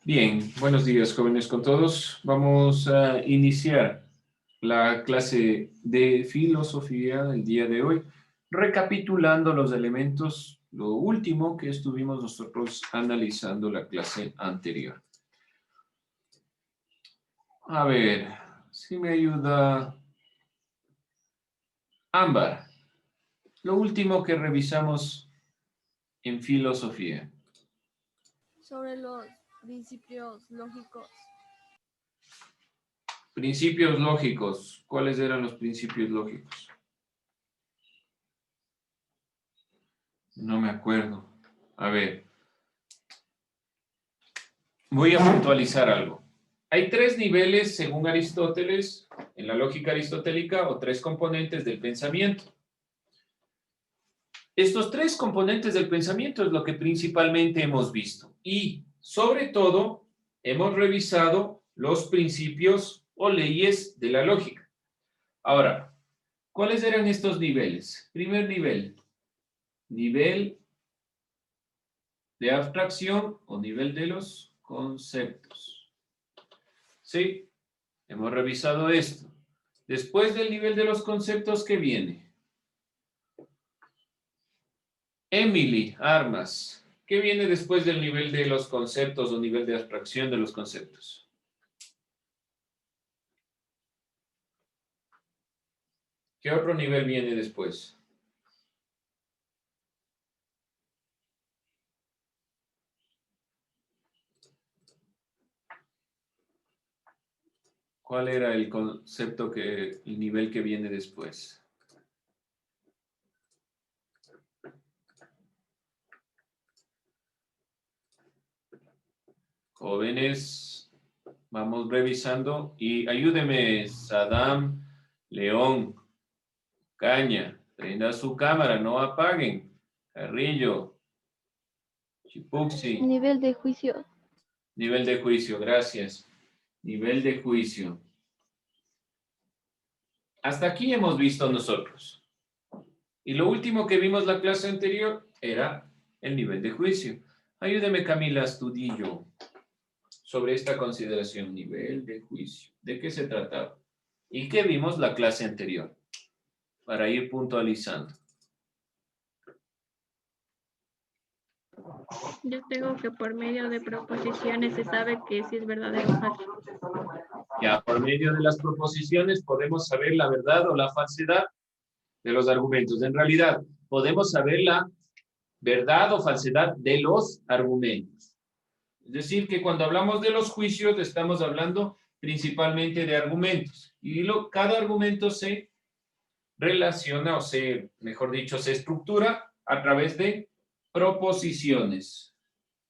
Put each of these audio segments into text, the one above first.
Bien, buenos días, jóvenes con todos. Vamos a iniciar la clase de filosofía del día de hoy, recapitulando los elementos, lo último que estuvimos nosotros analizando la clase anterior. A ver, si me ayuda Ámbar, lo último que revisamos en filosofía. Sobre los principios lógicos. Principios lógicos. ¿Cuáles eran los principios lógicos? No me acuerdo. A ver. Voy a puntualizar algo. Hay tres niveles, según Aristóteles, en la lógica aristotélica, o tres componentes del pensamiento. Estos tres componentes del pensamiento es lo que principalmente hemos visto. Y, sobre todo, hemos revisado los principios o leyes de la lógica. Ahora, ¿cuáles eran estos niveles? Primer nivel, nivel de abstracción o nivel de los conceptos. ¿Sí? Hemos revisado esto. Después del nivel de los conceptos, ¿qué viene? Emily, Armas. ¿Qué viene después del nivel de los conceptos o nivel de abstracción de los conceptos? ¿Qué otro nivel viene después? ¿Cuál era el concepto el nivel que viene después? Jóvenes, vamos revisando y ayúdeme, Saddam, León, Caña, prenda su cámara, no apaguen. Carrillo, Chipuxi. Nivel de juicio. Nivel de juicio, gracias. Nivel de juicio. Hasta aquí hemos visto nosotros. Y lo último que vimos la clase anterior era el nivel de juicio. Ayúdeme, Camila Astudillo, sobre esta consideración, nivel de juicio. ¿De qué se trataba? ¿Y qué vimos la clase anterior? Para ir puntualizando. Yo tengo que por medio de proposiciones se sabe que si es verdadero o falso. Ya, por medio de las proposiciones podemos saber la verdad o la falsedad de los argumentos. En realidad, podemos saber la verdad o falsedad de los argumentos. Es decir, que cuando hablamos de los juicios, estamos hablando principalmente de argumentos. Y cada argumento se relaciona, mejor dicho, se estructura a través de proposiciones.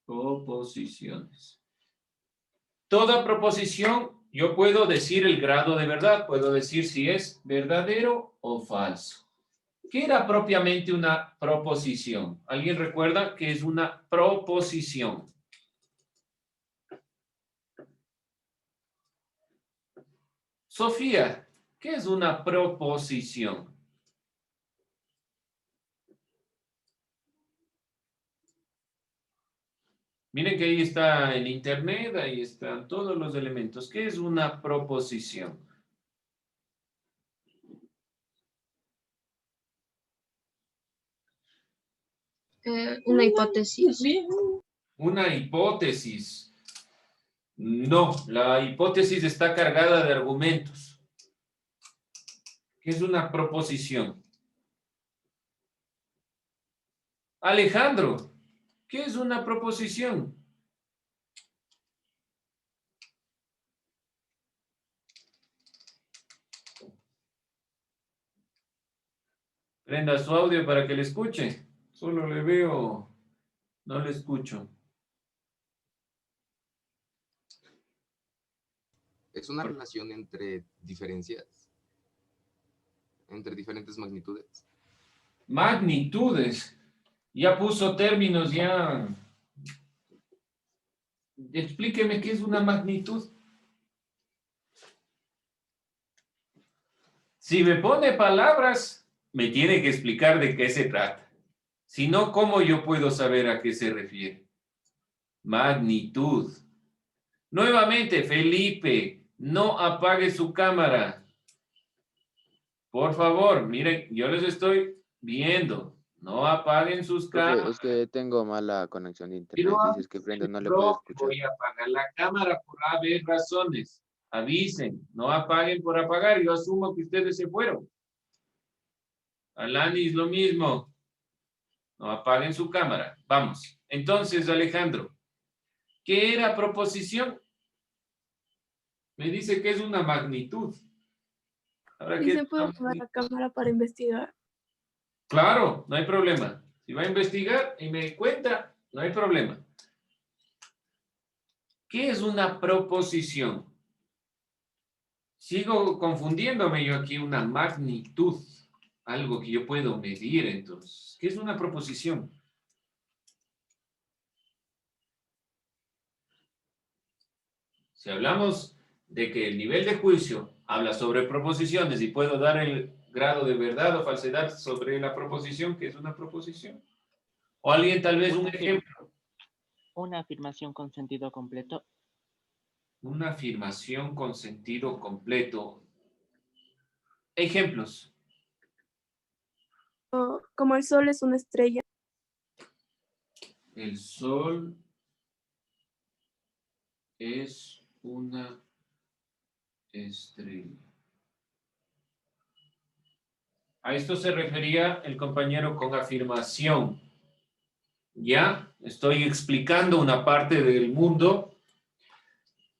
Proposiciones. Toda proposición, yo puedo decir el grado de verdad, puedo decir si es verdadero o falso. ¿Qué era propiamente una proposición? ¿Alguien recuerda qué es una proposición? Sofía, ¿qué es una proposición? Miren que ahí está el internet, ahí están todos los elementos. ¿Qué es una proposición? Una hipótesis. Una hipótesis. No, la hipótesis está cargada de argumentos. ¿Qué es una proposición? Alejandro, ¿qué es una proposición? Prenda su audio para que le escuche. Solo le veo, no le escucho. Es una relación entre diferencias, entre diferentes magnitudes. Magnitudes. Ya puso términos, ya. Explíqueme qué es una magnitud. Si me pone palabras, me tiene que explicar de qué se trata. Si no, ¿cómo yo puedo saber a qué se refiere? Magnitud. Nuevamente, Felipe, no apague su cámara. Por favor, miren, yo les estoy viendo. No apaguen sus Profe, cámaras. es que tengo mala conexión de Pero internet. Dices que prende, no le puedo escuchar. voy a apagar la cámara por haber razones. Avisen, no apaguen por apagar. Yo asumo que ustedes se fueron. Alanis, lo mismo. No apaguen su cámara. Vamos. Entonces, Alejandro, ¿qué era proposición? Me dice que es una magnitud. Ahora, ¿qué ¿Y se es puede una apagar magnitud? la cámara para investigar? Claro, no hay problema. Si va a investigar y me cuenta, no hay problema. ¿Qué es una proposición? Sigo confundiéndome yo aquí, una magnitud, algo que yo puedo medir entonces. ¿Qué es una proposición? Si hablamos de que el nivel de juicio habla sobre proposiciones y puedo dar el grado de verdad o falsedad sobre la proposición, ¿qué es una proposición? O alguien tal vez un ejemplo. Una afirmación con sentido completo. Una afirmación con sentido completo. Ejemplos. Como el sol es una estrella. El sol es una estrella. A esto se refería el compañero con afirmación. Ya estoy explicando una parte del mundo.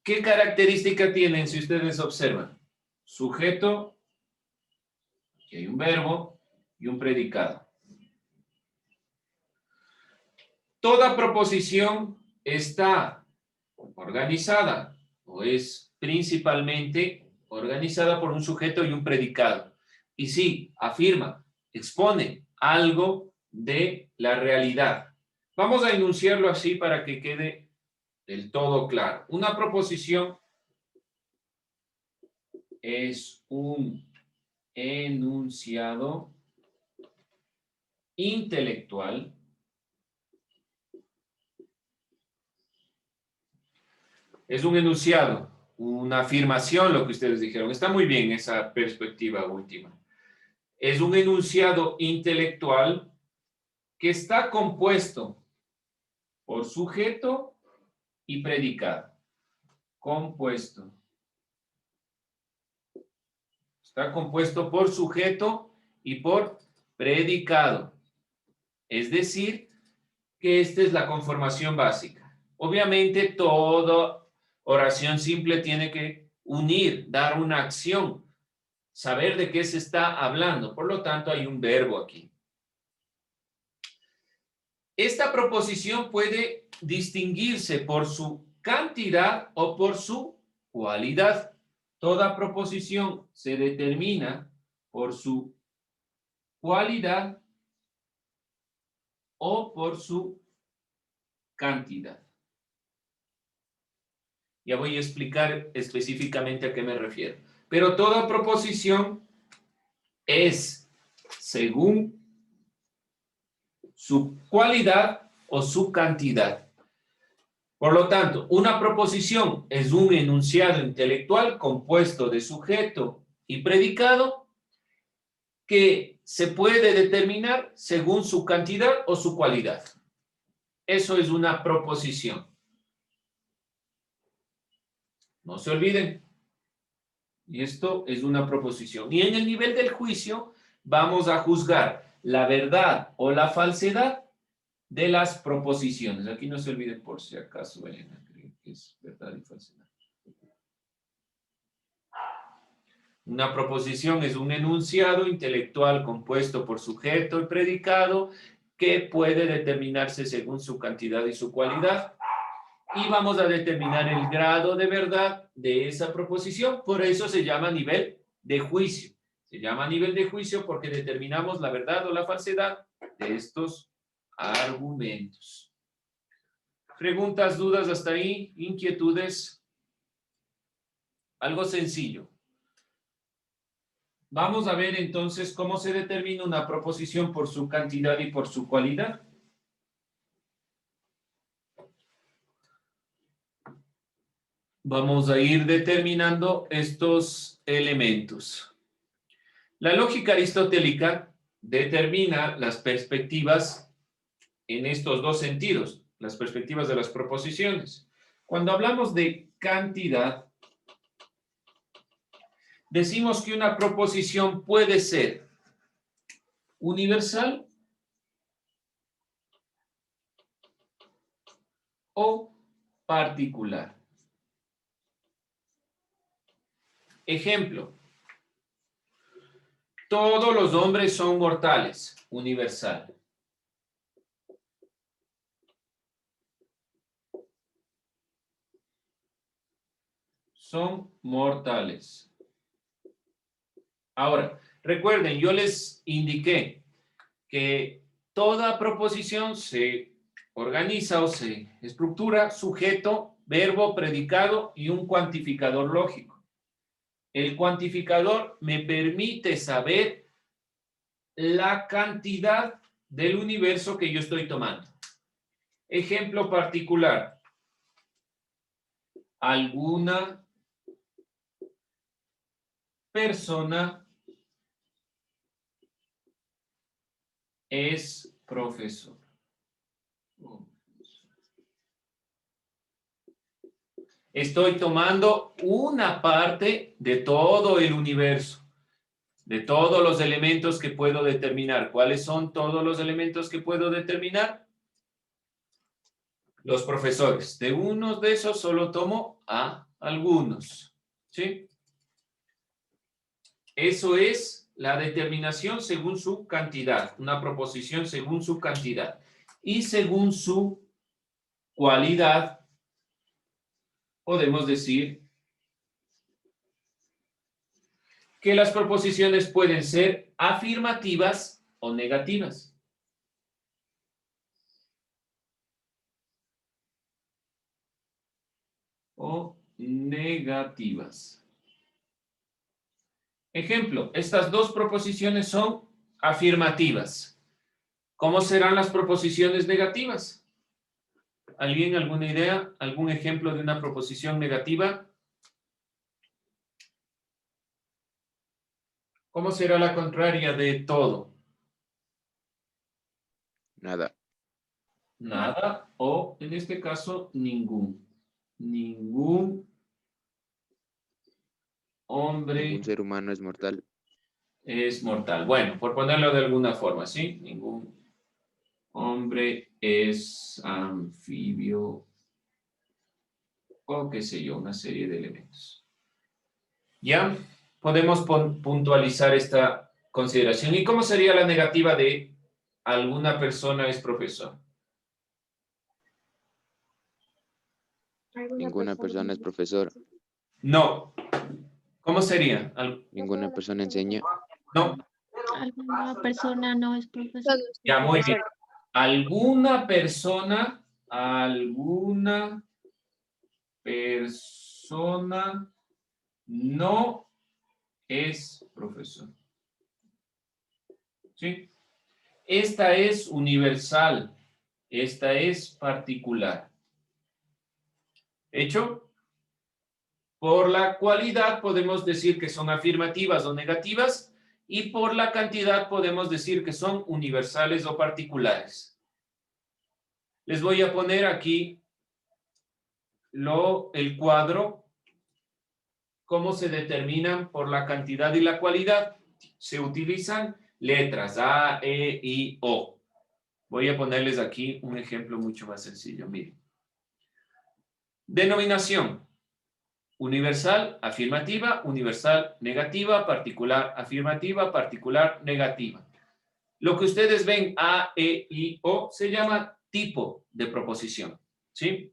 ¿Qué característica tienen si ustedes observan? Sujeto, aquí hay un verbo y un predicado. Toda proposición está organizada o es principalmente organizada por un sujeto y un predicado. Y sí, afirma, expone algo de la realidad. Vamos a enunciarlo así para que quede del todo claro. Una proposición es un enunciado intelectual es un enunciado, una afirmación, lo que ustedes dijeron. Está muy bien esa perspectiva última. Es un enunciado intelectual que está compuesto por sujeto y predicado. Compuesto. Está compuesto por sujeto y por predicado. Es decir, que esta es la conformación básica. Obviamente, toda oración simple tiene que unir, dar una acción, saber de qué se está hablando. Por lo tanto, hay un verbo aquí. Esta proposición puede distinguirse por su cantidad o por su cualidad. Toda proposición se determina por su cualidad o por su cantidad. Ya voy a explicar específicamente a qué me refiero. Pero toda proposición es según su cualidad o su cantidad. Por lo tanto, una proposición es un enunciado intelectual compuesto de sujeto y predicado que se puede determinar según su cantidad o su cualidad. Eso es una proposición. No se olviden. Y esto es una proposición. Y en el nivel del juicio vamos a juzgar la verdad o la falsedad de las proposiciones. Aquí no se olviden por si acaso vayan a creer que es verdad y falsedad. Una proposición es un enunciado intelectual compuesto por sujeto y predicado que puede determinarse según su cantidad y su cualidad. Y vamos a determinar el grado de verdad de esa proposición. Por eso se llama nivel de juicio. Se llama nivel de juicio porque determinamos la verdad o la falsedad de estos argumentos. ¿Preguntas, dudas hasta ahí? ¿Inquietudes? Algo sencillo. Vamos a ver entonces cómo se determina una proposición por su cantidad y por su cualidad. vamos a ir determinando estos elementos. La lógica aristotélica determina las perspectivas en estos dos sentidos, las perspectivas de las proposiciones. Cuando hablamos de cantidad, decimos que una proposición puede ser universal o particular. Ejemplo, todos los hombres son mortales, universal. Son mortales. Ahora, recuerden, yo les indiqué que toda proposición se organiza o se estructura sujeto, verbo, predicado y un cuantificador lógico. El cuantificador me permite saber la cantidad del universo que yo estoy tomando. Ejemplo particular. Alguna persona es profesor. Estoy tomando una parte de todo el universo, de todos los elementos que puedo determinar. ¿Cuáles son todos los elementos que puedo determinar? Los profesores. De unos de esos solo tomo a algunos. ¿Sí? Eso es la determinación según su cantidad, una proposición según su cantidad. Y según su cualidad, podemos decir que las proposiciones pueden ser afirmativas o negativas. O negativas. Ejemplo, estas dos proposiciones son afirmativas. ¿Cómo serán las proposiciones negativas? ¿Alguien, alguna idea? ¿Algún ejemplo de una proposición negativa? ¿Cómo será la contraria de todo? Nada. Nada o, en este caso, ningún. Ningún hombre Ningún ser humano es mortal. es mortal. Bueno, por ponerlo de alguna forma, ¿sí? Ningún hombre es anfibio o qué sé yo, una serie de elementos. ¿Ya? Podemos puntualizar esta consideración. ¿Y cómo sería la negativa de alguna persona es profesor? Ninguna persona es profesor. No. ¿Cómo sería? Ninguna persona enseña. No. Alguna persona no es profesor. Ya, muy bien. Alguna persona no es profesor. ¿Sí? Esta es universal. Esta es particular. ¿Hecho? Por la cualidad podemos decir que son afirmativas o negativas y por la cantidad podemos decir que son universales o particulares. Les voy a poner aquí el cuadro, cómo se determinan por la cantidad y la cualidad. Se utilizan letras A, E, I, O. Voy a ponerles aquí un ejemplo mucho más sencillo. Miren. Denominación. Universal, afirmativa, universal, negativa, particular, afirmativa, particular, negativa. Lo que ustedes ven A, E, I, O se llama tipo de proposición, ¿sí?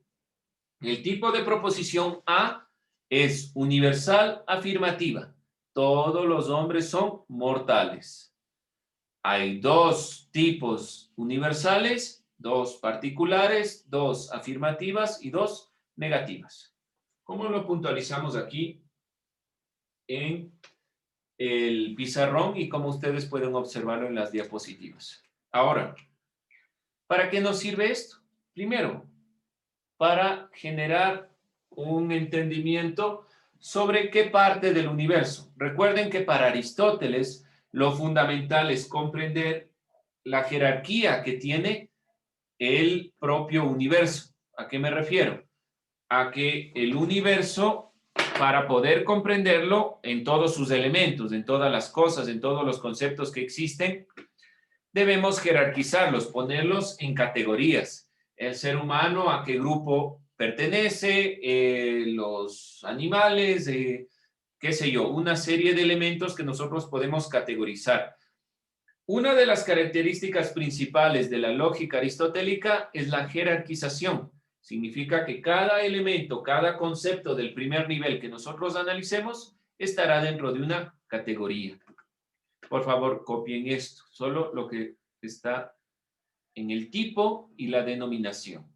El tipo de proposición A es universal, afirmativa. Todos los hombres son mortales. Hay dos tipos universales, dos particulares, dos afirmativas y dos negativas. ¿Cómo lo puntualizamos aquí en el pizarrón y cómo ustedes pueden observarlo en las diapositivas? Ahora, ¿para qué nos sirve esto? Primero, para generar un entendimiento sobre qué parte del universo. Recuerden que para Aristóteles lo fundamental es comprender la jerarquía que tiene el propio universo. ¿A qué me refiero? A que el universo, para poder comprenderlo en todos sus elementos, en todas las cosas, en todos los conceptos que existen, debemos jerarquizarlos, ponerlos en categorías. El ser humano, ¿a qué grupo pertenece? Los animales, qué sé yo, una serie de elementos que nosotros podemos categorizar. Una de las características principales de la lógica aristotélica es la jerarquización. Significa que cada elemento, cada concepto del primer nivel que nosotros analicemos estará dentro de una categoría. Por favor, copien esto, solo lo que está en el tipo y la denominación.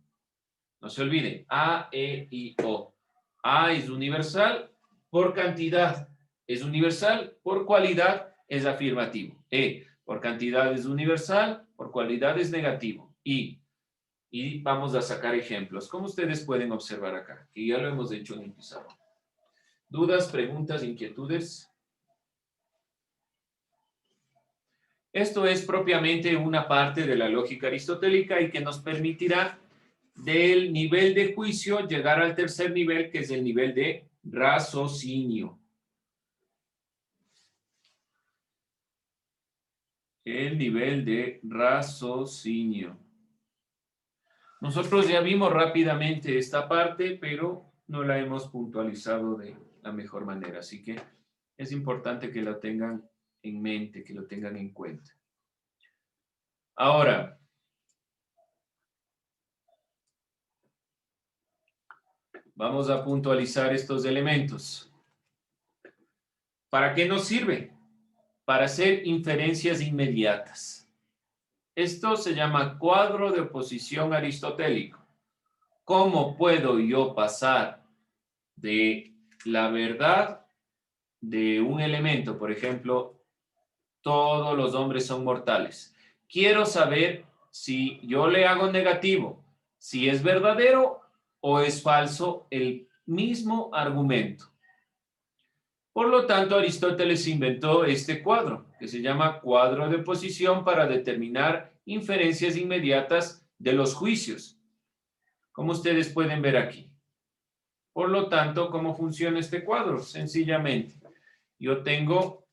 No se olviden, A, E, I, O. A es universal por cantidad, es universal por cualidad, es afirmativo. E, por cantidad es universal, por cualidad es negativo. Y vamos a sacar ejemplos, como ustedes pueden observar acá, que ya lo hemos hecho en el pizarrón. ¿Dudas, preguntas, inquietudes? Esto es propiamente una parte de la lógica aristotélica y que nos permitirá del nivel de juicio llegar al tercer nivel, que es el nivel de raciocinio. El nivel de raciocinio. Nosotros ya vimos rápidamente esta parte, pero no la hemos puntualizado de la mejor manera. Así que es importante que lo tengan en mente, que lo tengan en cuenta. Ahora, vamos a puntualizar estos elementos. ¿Para qué nos sirve? Para hacer inferencias inmediatas. Esto se llama cuadro de oposición aristotélico. ¿Cómo puedo yo pasar de la verdad de un elemento? Por ejemplo, todos los hombres son mortales. Quiero saber si yo le hago negativo, si es verdadero o es falso el mismo argumento. Por lo tanto, Aristóteles inventó este cuadro, que se llama cuadro de oposición para determinar inferencias inmediatas de los juicios, como ustedes pueden ver aquí. Por lo tanto, ¿cómo funciona este cuadro? Sencillamente, yo tengo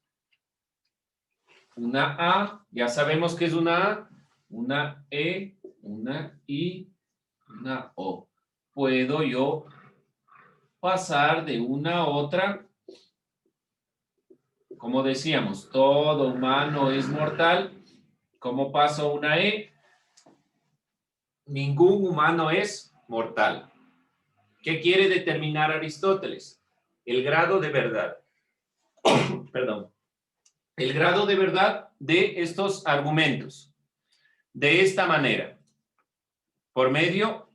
una A, ya sabemos que es una A, una E, una I, una O. Puedo yo pasar de una a otra. Como decíamos, todo humano es mortal. ¿Cómo paso una E? Ningún humano es mortal. ¿Qué quiere determinar Aristóteles? El grado de verdad. Perdón. El grado de verdad de estos argumentos. De esta manera. Por medio,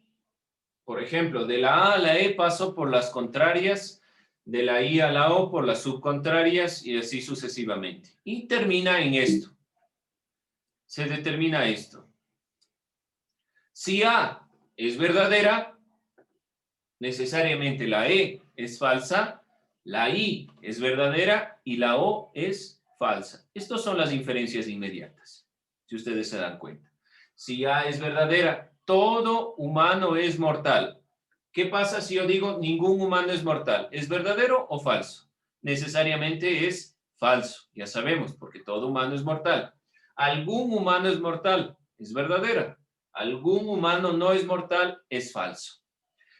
por ejemplo, de la A a la E paso por las contrarias, de la I a la O por las subcontrarias y así sucesivamente. Y termina en esto. Se determina esto. Si A es verdadera, necesariamente la E es falsa, la I es verdadera y la O es falsa. Estas son las inferencias inmediatas, si ustedes se dan cuenta. Si A es verdadera, todo humano es mortal. ¿Qué pasa si yo digo ningún humano es mortal? ¿Es verdadero o falso? Necesariamente es falso, ya sabemos, porque todo humano es mortal. ¿Algún humano es mortal? Es verdadera. ¿Algún humano no es mortal? Es falso.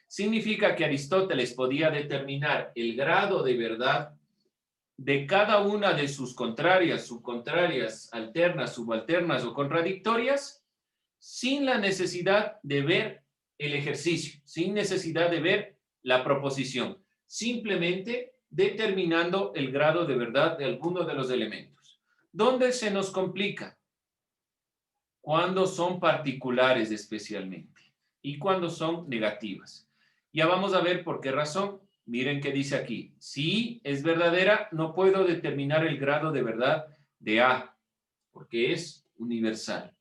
Significa que Aristóteles podía determinar el grado de verdad de cada una de sus contrarias, subcontrarias, alternas, subalternas o contradictorias, sin la necesidad de ver el ejercicio, sin necesidad de ver la proposición, simplemente determinando el grado de verdad de alguno de los elementos. ¿Dónde se nos complica? Cuando son particulares especialmente y cuando son negativas. Ya vamos a ver por qué razón. Miren qué dice aquí. Si es verdadera, no puedo determinar el grado de verdad de A, porque es universal.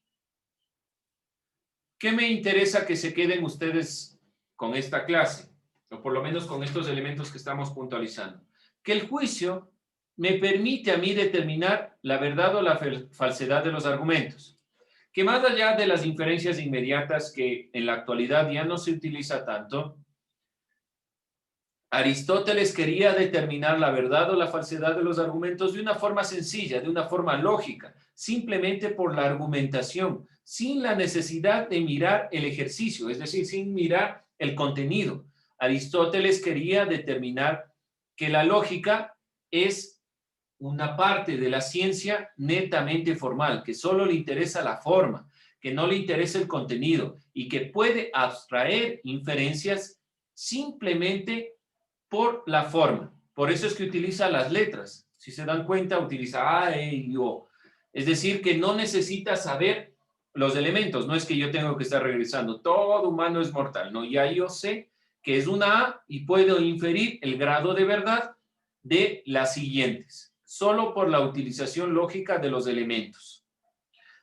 ¿Qué me interesa que se queden ustedes con esta clase? ¿Ok? o por lo menos con estos elementos que estamos puntualizando, que el juicio me permite a mí determinar la verdad o la falsedad de los argumentos, que más allá de las inferencias inmediatas que en la actualidad ya no se utiliza tanto, Aristóteles quería determinar la verdad o la falsedad de los argumentos de una forma sencilla, de una forma lógica, simplemente por la argumentación, sin la necesidad de mirar el ejercicio, es decir, sin mirar el contenido. Aristóteles quería determinar que la lógica es una parte de la ciencia netamente formal, que solo le interesa la forma, que no le interesa el contenido y que puede abstraer inferencias simplemente por la forma. Por eso es que utiliza las letras. Si se dan cuenta, utiliza A, E y O. Es decir, que no necesita saber los elementos. No es que yo tengo que estar regresando. Todo humano es mortal. No, ya yo sé que es una A y puedo inferir el grado de verdad de las siguientes, solo por la utilización lógica de los elementos.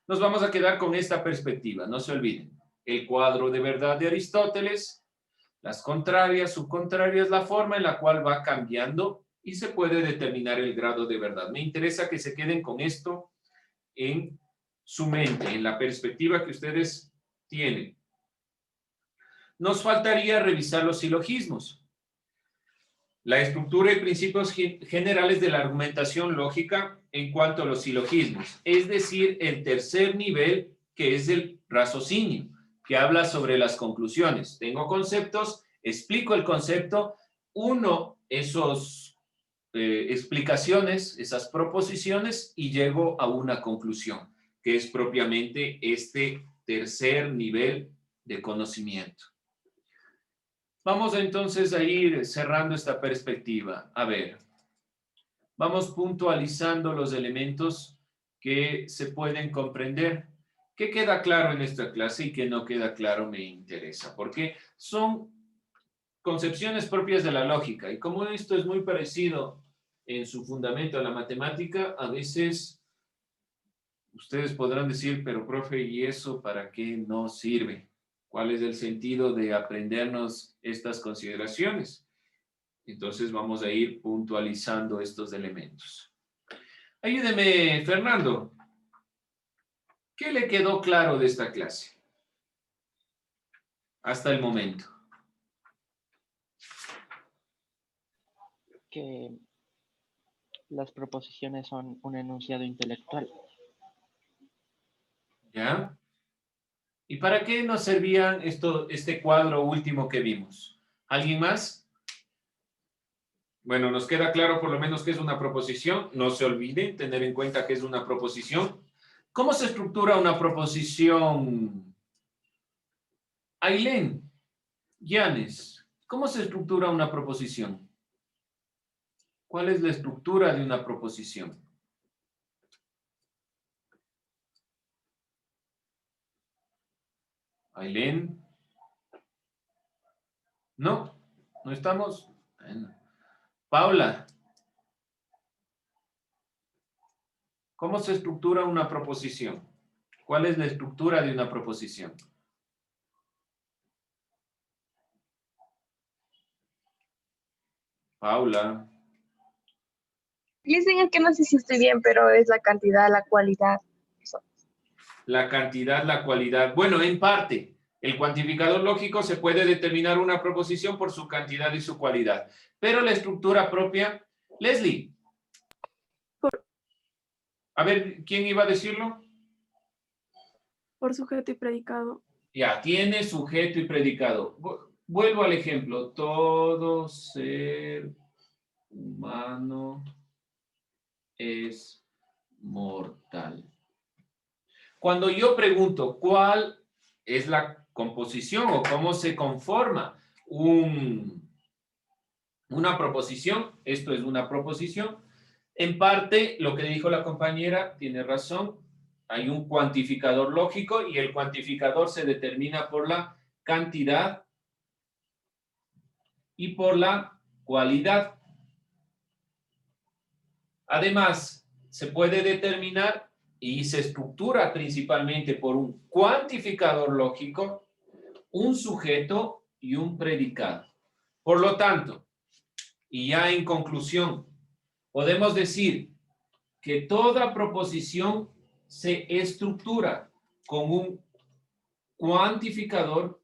Nos vamos a quedar con esta perspectiva, no se olviden. El cuadro de verdad de Aristóteles, las contrarias, subcontrarias, la forma en la cual va cambiando y se puede determinar el grado de verdad. Me interesa que se queden con esto en su mente, en la perspectiva que ustedes tienen. Nos faltaría revisar los silogismos. La estructura y principios generales de la argumentación lógica en cuanto a los silogismos, es decir, el tercer nivel que es el raciocinio, que habla sobre las conclusiones. Tengo conceptos, explico el concepto, uno esas explicaciones, esas proposiciones y llego a una conclusión, que es propiamente este tercer nivel de conocimiento. Vamos entonces a ir cerrando esta perspectiva. A ver, vamos puntualizando los elementos que se pueden comprender. ¿Qué queda claro en esta clase y qué no queda claro me interesa? Porque son concepciones propias de la lógica. Y como esto es muy parecido en su fundamento a la matemática, a veces ustedes podrán decir, pero profe, ¿y eso para qué no sirve? ¿Cuál es el sentido de aprendernos estas consideraciones? Entonces vamos a ir puntualizando estos elementos. Ayúdeme, Fernando. ¿Qué le quedó claro de esta clase? Hasta el momento. Que las proposiciones son un enunciado intelectual. ¿Ya? ¿Y para qué nos servían este cuadro último que vimos? ¿Alguien más? Bueno, nos queda claro por lo menos que es una proposición. No se olviden tener en cuenta que es una proposición. ¿Cómo se estructura una proposición? Ailén, Yanes, ¿cómo se estructura una proposición? ¿Cuál es la estructura de una proposición? Ailén. No, no estamos. Bueno. Paula. ¿Cómo se estructura una proposición? ¿Cuál es la estructura de una proposición? Paula. Dicen que no sé si estoy bien, pero es la cantidad, la cualidad. Eso. La cantidad, la cualidad. Bueno, en parte, el cuantificador lógico se puede determinar una proposición por su cantidad y su cualidad. Pero la estructura propia, Leslie. A ver, ¿quién iba a decirlo? Por sujeto y predicado. Ya, tiene sujeto y predicado. Vuelvo al ejemplo. Todo ser humano es mortal. Cuando yo pregunto cuál es la composición o cómo se conforma una proposición, esto es una proposición, en parte lo que dijo la compañera tiene razón, hay un cuantificador lógico y el cuantificador se determina por la cantidad y por la cualidad. Además, se puede determinar y se estructura principalmente por un cuantificador lógico, un sujeto y un predicado. Por lo tanto, y ya en conclusión, podemos decir que toda proposición se estructura con un cuantificador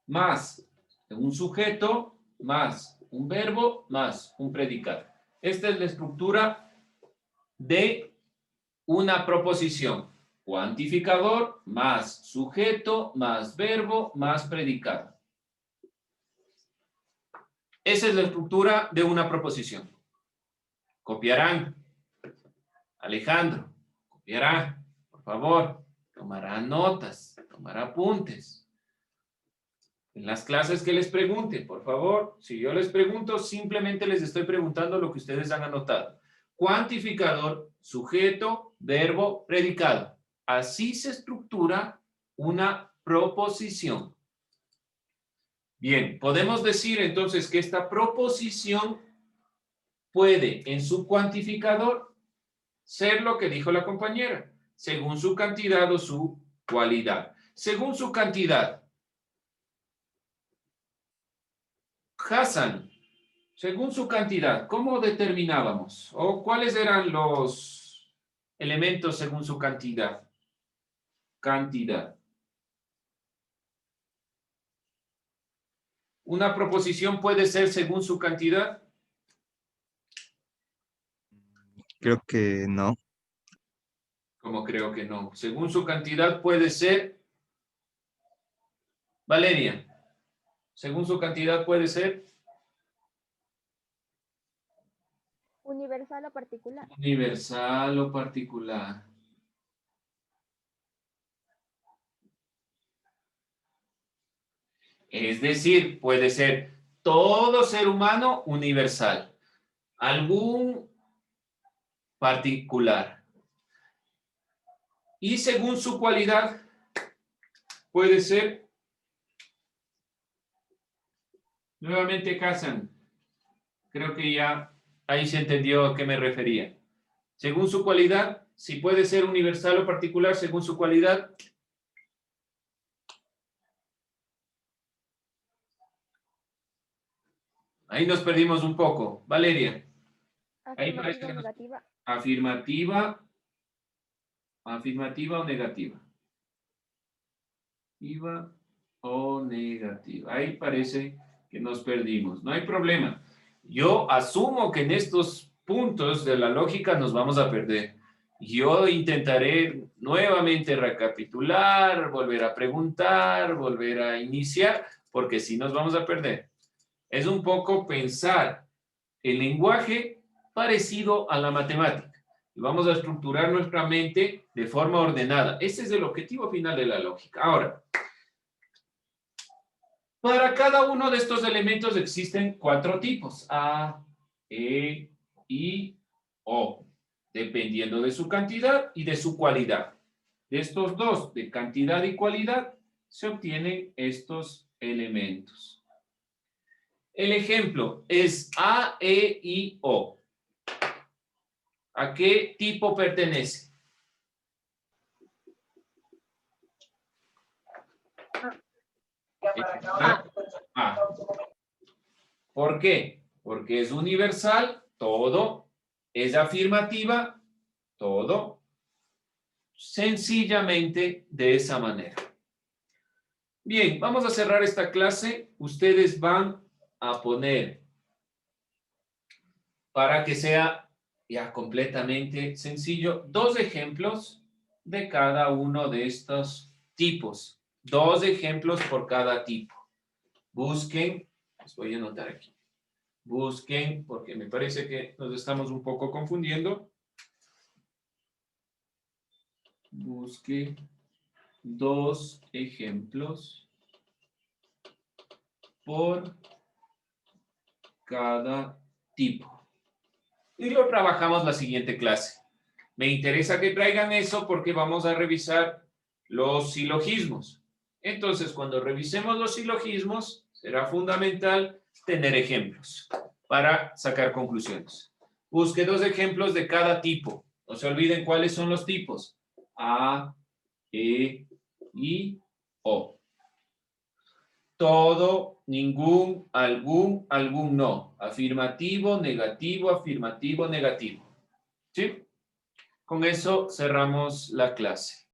más un sujeto más un verbo más un predicado. Esta es la estructura de una proposición. Cuantificador más sujeto más verbo más predicado. Esa es la estructura de una proposición. Copiarán. Alejandro, copiará, por favor. Tomará notas, tomará apuntes. En las clases que les pregunte, por favor, si yo les pregunto, simplemente les estoy preguntando lo que ustedes han anotado. Cuantificador, sujeto, verbo, predicado. Así se estructura una proposición. Bien, podemos decir entonces que esta proposición puede en su cuantificador ser lo que dijo la compañera, según su cantidad o su cualidad. Según su cantidad. Hassan, según su cantidad, ¿cómo determinábamos? ¿O cuáles eran los elementos según su cantidad? Cantidad. ¿Una proposición puede ser según su cantidad? Creo que no. ¿Cómo creo que no? Según su cantidad puede ser... Valeria, según su cantidad puede ser... Universal o particular. Universal o particular. Es decir, puede ser todo ser humano universal, algún particular. Y según su cualidad, puede ser, nuevamente Hassan, creo que ya ahí se entendió a qué me refería. Según su cualidad, si puede ser universal o particular, según su cualidad. Ahí nos perdimos un poco. Valeria. Ahí parece que nos... Negativa. Afirmativa. Afirmativa o negativa. Afirmativa o negativa. Ahí parece que nos perdimos. No hay problema. Yo asumo que en estos puntos de la lógica nos vamos a perder. Yo intentaré nuevamente recapitular, volver a preguntar, volver a iniciar, porque si nos vamos a perder. Es un poco pensar el lenguaje parecido a la matemática. Y vamos a estructurar nuestra mente de forma ordenada. Ese es el objetivo final de la lógica. Ahora, para cada uno de estos elementos existen 4 tipos. A, E, I, O. Dependiendo de su cantidad y de su cualidad. De estos dos, de cantidad y cualidad, se obtienen estos elementos. El ejemplo es A, E, I, O. ¿A qué tipo pertenece? A. ¿Por qué? Porque es universal, todo. Es afirmativa, todo. Sencillamente de esa manera. Bien, vamos a cerrar esta clase. Ustedes van a poner, para que sea ya completamente sencillo, 2 ejemplos de cada uno de estos tipos. 2 ejemplos por cada tipo. Busquen, les voy a anotar aquí. Busquen, porque me parece que nos estamos un poco confundiendo. Busque 2 ejemplos por cada tipo. Y lo trabajamos la siguiente clase. Me interesa que traigan eso porque vamos a revisar los silogismos. Entonces, cuando revisemos los silogismos, será fundamental tener ejemplos para sacar conclusiones. Busque 2 ejemplos de cada tipo. No se olviden cuáles son los tipos. A, E, I, O. todo, ningún, algún no. Afirmativo, negativo, afirmativo, negativo. ¿Sí? Con eso cerramos la clase.